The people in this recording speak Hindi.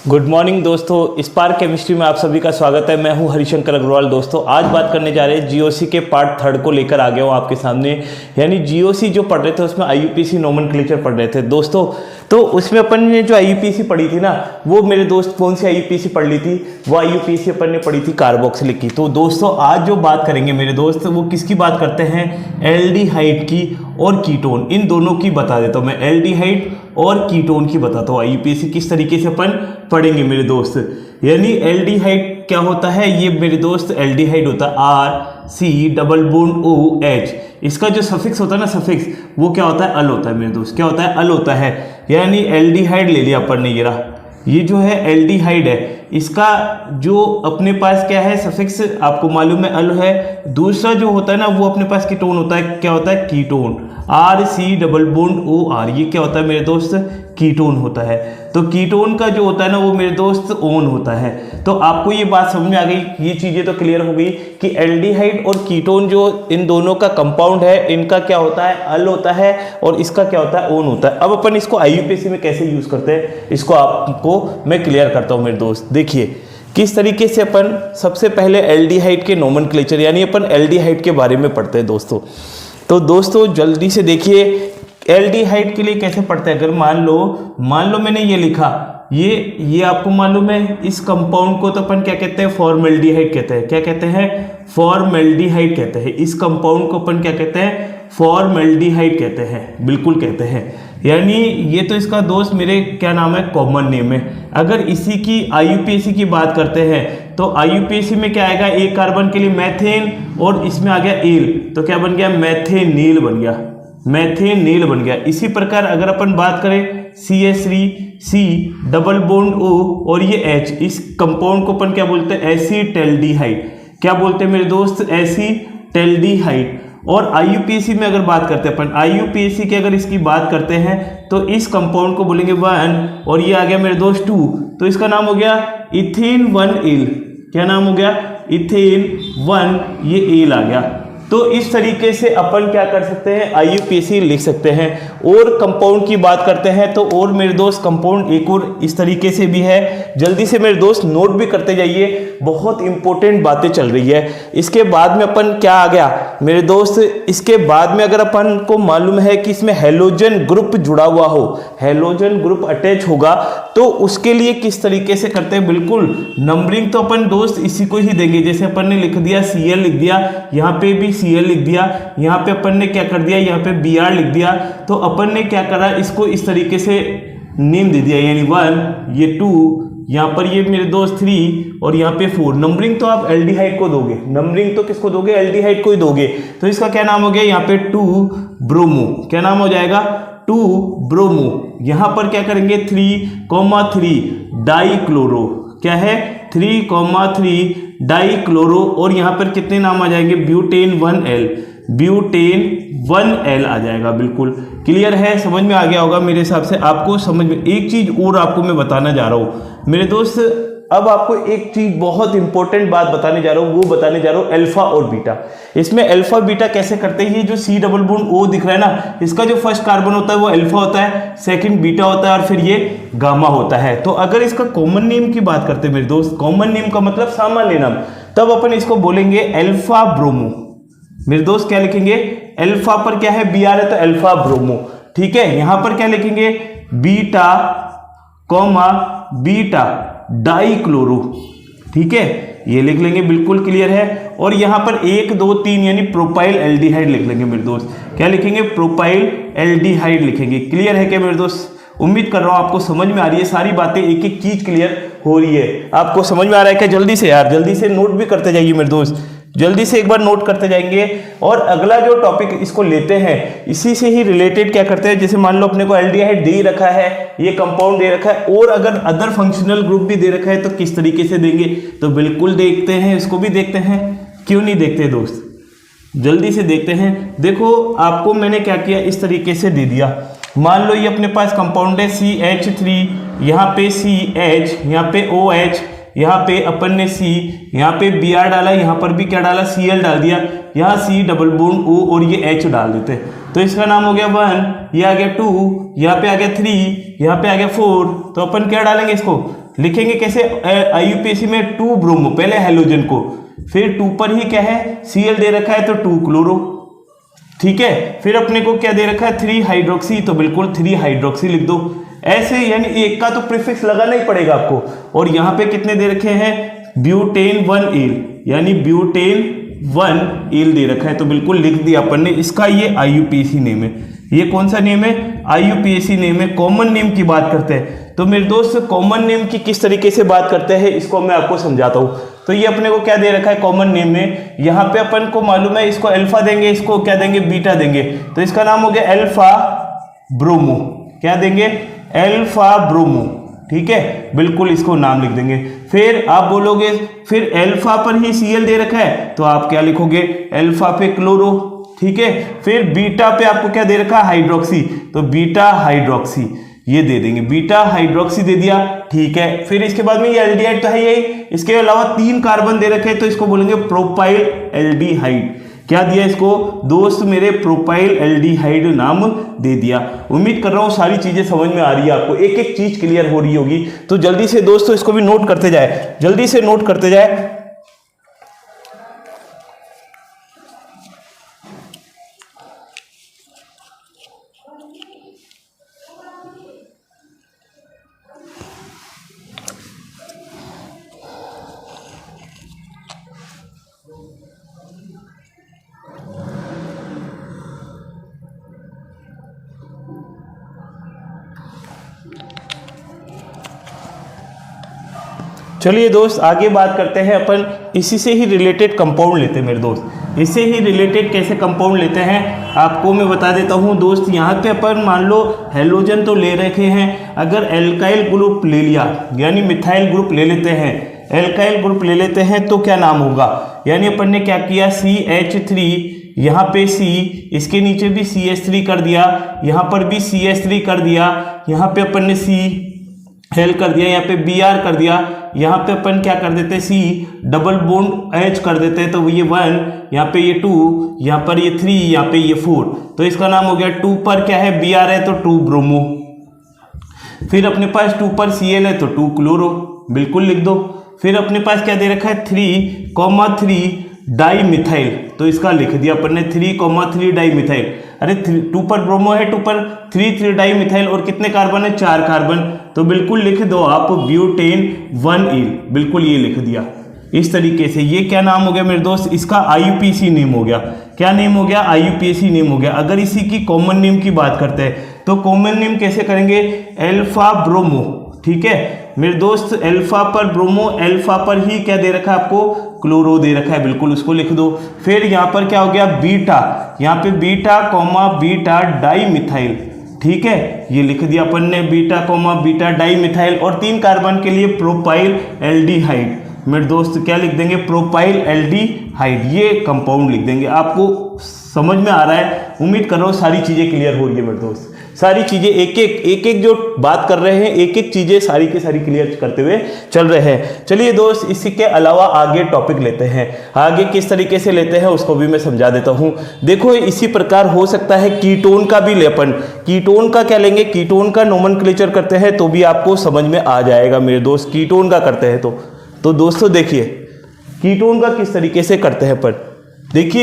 गुड मॉर्निंग दोस्तों, स्पार्क केमिस्ट्री में आप सभी का स्वागत है। मैं हूं हरिशंकर अग्रवाल। दोस्तों आज बात करने जा रहे हैं जीओसी के पार्ट थर्ड को लेकर आ गया हूं आपके सामने। यानी जीओसी जो पढ़ रहे थे उसमें आईयूपीएसी नोमेनक्लेचर पढ़ रहे थे दोस्तों। तो उसमें अपन ने जो आईयूपीएसी पढ़ी थी ना, वो मेरे दोस्त कौन सी आईयूपीएसी पढ़ ली थी? वो आईयूपीएसी अपन ने पढ़ी थी कार्बोक्सिलिक की। तो दोस्तों आज जो बात करेंगे मेरे दोस्त, वो किसकी बात करते हैं? एल्डिहाइड की और कीटोन, इन दोनों की बता देता हूँ मैं। एल्डिहाइड और कीटोन की बताता हूँ आईयूपीएसी किस तरीके से अपन पढ़ेंगे मेरे दोस्त। यानी एल्डिहाइड क्या होता है? ये मेरे दोस्त एल्डिहाइड होता है RC डबल बॉन्ड OH। इसका जो सफिक्स होता है ना, सफिक्स, वो क्या होता है? अल होता है मेरे दोस्त। क्या होता है? अल होता है। यानी एल्डिहाइड ले लिया अपन ने, ये जो है एल्डिहाइड है, इसका जो अपने पास क्या है सफिक्स, आपको मालूम है अल है। दूसरा जो होता है ना, वो अपने पास कीटोन होता है। क्या होता है? Ketone. RC double bond OR, ये क्या होता है मेरे दोस्त? कीटोन होता है। तो कीटोन का जो होता है ना, वो मेरे दोस्त ओन होता है। तो आपको ये बात समझ में आ गई, ये चीजें तो क्लियर हो गई कि एल्डिहाइड और कीटोन जो इन दोनों का कंपाउंड है, इनका क्या होता है? अल होता है, और इसका क्या होता है? ओन होता है। अब अपन इसको आईयूपीएसी में कैसे यूज करते हैं, इसको आपको मैं क्लियर करता हूं मेरे दोस्त। देखिए किस तरीके से अपन सबसे पहले एल्डिहाइड के नोमेनक्लेचर, यानी अपन एल्डिहाइड के बारे में पढ़ते हैं दोस्तों। तो दोस्तों जल्दी से देखिए एल्डिहाइड के लिए कैसे पढ़ते हैं। अगर मान लो मैंने ये लिखा, ये आपको मालूम है, इस कंपाउंड को तो अपन क्या कहते हैं? फॉर्मल्डिहाइड कहते हैं। क्या कहते हैं? फॉर्मल्डिहाइड कहते हैं। इस कंपाउंड को अपन क्या कहते हैं? फॉर्मल्डिहाइड कहते हैं, बिल्कुल कहते हैं। यानी ये तो इसका दोस्त मेरे क्या नाम है? कॉमन नेम है। अगर इसी की आईयूपीएसी की बात करते हैं तो आईयूपीएसी में क्या आएगा? एक कार्बन के लिए मैथेन, और इसमें आ गया एल, तो क्या बन गया? मैथेनील बन गया। मैथेनील बन गया। इसी प्रकार अगर अपन बात करें CH3C डबल बॉन्ड O और ये H, इस कंपाउंड को अपन क्या बोलते हैं? एसीटल्डिहाइड। क्या बोलते हैं मेरे दोस्त? एसीटल्डिहाइड। और आईयूपीएसी में अगर बात करते हैं अपन, आईयूपीएसी की अगर इसकी बात करते हैं तो इस कंपाउंड को बोलेंगे 1, और ये आ गया मेरे दोस्त 2, तो इसका नाम हो गया इथेन 1 एल। क्या नाम हो गया? इथेन 1, ये एल आ गया। तो इस तरीके से अपन क्या कर सकते हैं? आईयूपीएसी लिख सकते हैं। और कंपाउंड की बात करते हैं तो और मेरे दोस्त कंपाउंड एक और इस तरीके से भी है। जल्दी से मेरे दोस्त नोट भी करते जाइए, बहुत इंपॉर्टेंट बातें चल रही है। इसके बाद में अपन क्या आ गया मेरे दोस्त? इसके बाद में अगर अपन को मालूम है कि इसमें हेलोजन ग्रुप जुड़ा हुआ हो, हेलोजन ग्रुप अटैच होगा, तो उसके लिए किस तरीके से करते हैं? बिल्कुल नंबरिंग तो अपन दोस्त इसी को ही देंगे। जैसे अपन ने लिख दिया Cl, लिख दिया, यहाँ पे भी Cl लिख दिया, यहाँ पे अपन ने क्या कर दिया? यहाँ पे Br लिख दिया। तो अपन ने क्या करा? इसको इस तरीके से नेम दे दिया, यानी 1, ये 2, यहाँ पर ये मेरे दोस्त 3, और यहाँ पे 4। नंबरिंग तो आप एल्डिहाइड को दोगे, नंबरिंग तो किसको दोगे? एल्डिहाइड को ही दोगे। तो इसका क्या नाम हो गया? यहाँ पे 2 ब्रोमो। क्या नाम हो जाएगा? 2 ब्रोमो। यहाँ पर क्या करेंगे? 3,3 डाइक्लोरो। क्या है? 3,3 डाइक्लोरो। और यहाँ पर कितने नाम आ जाएंगे? ब्यूटेन 1L, ब्यूटेन 1L आ जाएगा। बिल्कुल क्लियर है, समझ में आ गया होगा मेरे हिसाब से आपको। समझ में एक चीज और आपको मैं बताना जा रहा हूँ मेरे दोस्त। अब आपको एक चीज बहुत इंपॉर्टेंट बात बताने जा रहा हूँ, वो बताने जा रहा हूँ अल्फा और बीटा। इसमें अल्फा बीटा कैसे करते हैं? ये जो C डबल बॉन्ड O दिख रहा है ना, इसका जो फर्स्ट कार्बन होता है वो अल्फा होता है, सेकंड बीटा होता है, और फिर ये गामा होता है। तो अगर इसका कॉमन नेम की बात करते हैं मेरे दोस्त, कॉमन नेम का मतलब सामान्य नाम, तब अपन इसको बोलेंगे अल्फा ब्रोमो। मेरे दोस्त क्या लिखेंगे? अल्फा पर क्या है? Br है, तो अल्फा ब्रोमो। ठीक है। यहां पर क्या लिखेंगे? Beta comma beta dichloro. ठीक है, ये लिख लेंगे, बिल्कुल क्लियर है। और यहां पर 1, 2, 3 यानी प्रोपाइल एल्डिहाइड लिख लेंगे मेरे दोस्त। क्या लिखेंगे? प्रोपाइल एल्डिहाइड लिखेंगे। क्लियर है क्या मेरे दोस्त? उम्मीद कर रहा हूं आपको समझ में आ रही है सारी बातें, एक एक चीज क्लियर हो रही है। आपको समझ में आ रहा है क्या? जल्दी से यार, जल्दी से नोट भी करते जाइए मेरे दोस्त, जल्दी से एक बार नोट करते जाएंगे। और अगला जो टॉपिक इसको लेते हैं, इसी से ही रिलेटेड क्या करते हैं? जैसे मान लो अपने को एल्डिहाइड दे ही रखा है, ये कंपाउंड दे रखा है, और अगर अदर फंक्शनल ग्रुप भी दे रखा है तो किस तरीके से देंगे? तो बिल्कुल देखते हैं, इसको भी देखते हैं। क्यों नहीं देखते दोस्त? जल्दी से देखते हैं। देखो आपको मैंने क्या किया, इस तरीके से दे दिया। मान लो ये अपने पास कंपाउंड है CH3, यहाँ पे CH, यहाँ पे OH, यहाँ पे अपन ने C, यहाँ पे Br डाला, यहाँ पर भी क्या डाला? Cl डाल दिया। यहाँ C डबल बॉन्ड O और ये H डाल देते, तो इसका नाम हो गया 1, ये आ गया 2, यहाँ पे आ गया 3, यहाँ पे आ गया 4। तो अपन क्या डालेंगे? इसको लिखेंगे कैसे IUPAC में 2 ब्रोमो, पहले हेलोजन को, फिर 2 पर ही क्या है Cl दे रखा है तो 2 क्लोरो, ठीक है। फिर अपने को क्या दे रखा है 3 हाइड्रोक्सी, तो बिल्कुल 3 हाइड्रोक्सी लिख दो ऐसे, यानी एक का तो प्रीफिक्स लगाना ही पड़ेगा आपको। और यहाँ पे कितने दे रखे हैं ब्यूटेन 1 ईल, यानी ब्यूटेन 1 ईल दे रखा है, तो बिल्कुल लिख दिया अपन ने। इसका ये IUPAC नेम है। ये कौन सा नेम है IUPAC नेम है। कॉमन नेम की बात करते हैं तो मेरे दोस्त कॉमन नेम की किस तरीके से बात करते हैं इसको मैं आपको समझाता हूँ। तो ये अपने को क्या दे रखा है कॉमन नेम में, यहाँ पे अपन को मालूम है इसको अल्फा देंगे, इसको क्या देंगे बीटा देंगे, तो इसका नाम हो गया अल्फा ब्रोमो। क्या देंगे अल्फा ब्रोमो, ठीक है, बिल्कुल इसको नाम लिख देंगे। फिर आप बोलोगे फिर अल्फा पर ही Cl दे रखा है तो आप क्या लिखोगे अल्फा पे क्लोरो, ठीक है। फिर बीटा पे आपको क्या दे रखा है हाइड्रोक्सी, तो बीटा हाइड्रोक्सी ये दे देंगे, बीटा हाइड्रोक्सी दे दिया, ठीक है। फिर इसके बाद में ये एल्डिहाइड तो है यही, इसके अलावा 3 कार्बन दे रखे हैं तो इसको बोलेंगे प्रोपाइल एल्डिहाइड। क्या दिया इसको दोस्त मेरे प्रोपाइल एल्डिहाइड नाम दे दिया। उम्मीद कर रहा हूं सारी चीजें समझ में आ रही है आपको, एक एक चीज क्लियर हो रही होगी। तो जल्दी से दोस्तों इसको भी नोट करते जाए, जल्दी से नोट करते जाए। चलिए दोस्त आगे बात करते हैं अपन, इसी से ही रिलेटेड कंपाउंड लेते हैं मेरे दोस्त। इससे ही रिलेटेड कैसे कंपाउंड लेते हैं आपको मैं बता देता हूं दोस्त। यहाँ पे अपन मान लो हेलोजन तो ले रखे हैं, अगर एल्काइल ग्रुप ले लिया यानी मिथाइल ग्रुप ले लेते हैं, एल्काइल ग्रुप ले लेते हैं तो क्या नाम होगा, यानी अपन ने क्या किया CH3, यहाँ पे C, इसके नीचे भी CH3 कर दिया, यहाँ पर भी CH3 कर दिया, यहाँ पे अपन ने C हेल कर दिया, यहाँ पे Br कर दिया, यहाँ पे अपन क्या कर देते C डबल बॉन्ड H कर देते हैं, तो ये 1, यहाँ पे ये 2, यहाँ पर ये 3, यहाँ पे ये 4, तो इसका नाम हो गया 2 पर क्या है Br है तो 2 ब्रोमो। फिर अपने पास 2 पर Cl है तो 2 क्लोरो, बिल्कुल लिख दो। फिर अपने पास क्या दे रखा है 3,3 डाई मिथाइल, तो इसका लिख दिया अपन ने 3,3 डाई मिथाइल। अरे 2 पर ब्रोमो है, 2 पर 3 डाई मिथाइल, और कितने कार्बन है 4 कार्बन, तो बिल्कुल लिख दो आप ब्यूटेन 1 ईल, बिल्कुल ये लिख दिया इस तरीके से। ये क्या नाम हो गया मेरे दोस्त, इसका IUPAC नेम हो गया। क्या नेम हो गया IUPAC नेम हो गया। अगर इसी की कॉमन नेम की बात करते हैं तो कॉमन नेम कैसे करेंगे अल्फा ब्रोमो, ठीक है मेरे दोस्त। अल्फा पर ब्रोमो, अल्फा पर ही क्या दे रखा है आपको क्लोरो दे रखा है, बिल्कुल उसको लिख दो। फिर यहाँ पर क्या हो गया बीटा, यहाँ पे beta comma beta di methyl, ठीक है ये लिख दिया अपन ने beta comma beta di methyl. और 3 कार्बन के लिए प्रोपाइल एल्डिहाइड, मेरे दोस्त क्या लिख देंगे प्रोपाइल एल्डिहाइड, ये कंपाउंड लिख देंगे। आपको समझ में आ रहा है, उम्मीद कर रहा हूँ सारी चीजें क्लियर हो रही है मेरे दोस्त। सारी चीजें एक एक जो बात कर रहे हैं एक एक चीजें सारी की सारी क्लियर करते हुए चल रहे हैं। चलिए दोस्त इसी के अलावा आगे टॉपिक लेते हैं, आगे किस तरीके से लेते हैं उसको भी मैं समझा देता हूं। देखो इसी प्रकार हो सकता है कीटोन का भी ले, अपन कीटोन का क्या लेंगे, कीटोन का नोमेनक्लेचर करते हैं तो भी आपको समझ में आ जाएगा मेरे दोस्त। कीटोन का करते हैं तो दोस्तों देखिए कीटोन का किस तरीके से करते हैं अपन, देखिए